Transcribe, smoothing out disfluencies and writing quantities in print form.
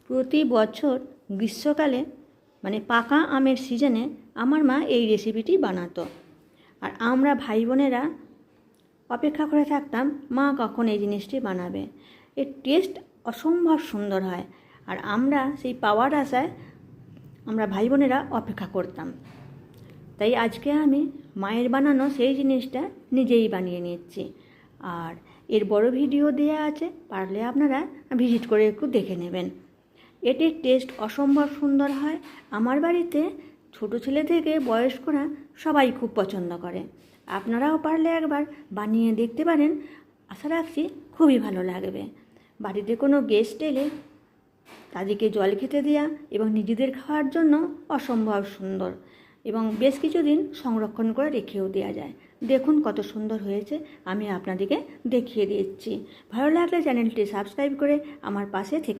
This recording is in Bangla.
প্রতি বছর গ্রীষ্মকালে মানে পাকা আমের সিজনে আমার মা এই রেসিপিটি বানাতো। আর আমরা ভাই বোনেরা অপেক্ষা করে থাকতাম মা কখন এই জিনিসটি বানাবে। এর টেস্ট অসম্ভব সুন্দর হয়। আর আমরা সেই পাওয়ার আশায় আমরা ভাই বোনেরা অপেক্ষা করতাম। তাই আজকে আমি মায়ের বানানো সেই জিনিসটা নিজেই বানিয়ে নিচ্ছি। আর এর বড় ভিডিও দেওয়া আছে, পারলে আপনারা ভিজিট করে একটু দেখে নেবেন। এটির টেস্ট অসম্ভব সুন্দর হয়। আমার বাড়িতে ছোট ছেলে থেকে বয়স্করা সবাই খুব পছন্দ করে। আপনারাও পারলে একবার বানিয়ে দেখতে পারেন। আশা রাখছি খুবই ভালো লাগবে। বাড়িতে কোনো গেস্ট এলে তাদেরকে জল খেতে দেওয়া এবং নিজেদের খাওয়ার জন্য অসম্ভব সুন্দর, এবং বেশ কিছুদিন সংরক্ষণ করে রেখেও দেওয়া যায়। দেখুন কত সুন্দর হয়েছে, আমি আপনাদেরকে দেখিয়ে দিচ্ছি। ভালো লাগলে চ্যানেলটি সাবস্ক্রাইব করে আমার পাশে থেকে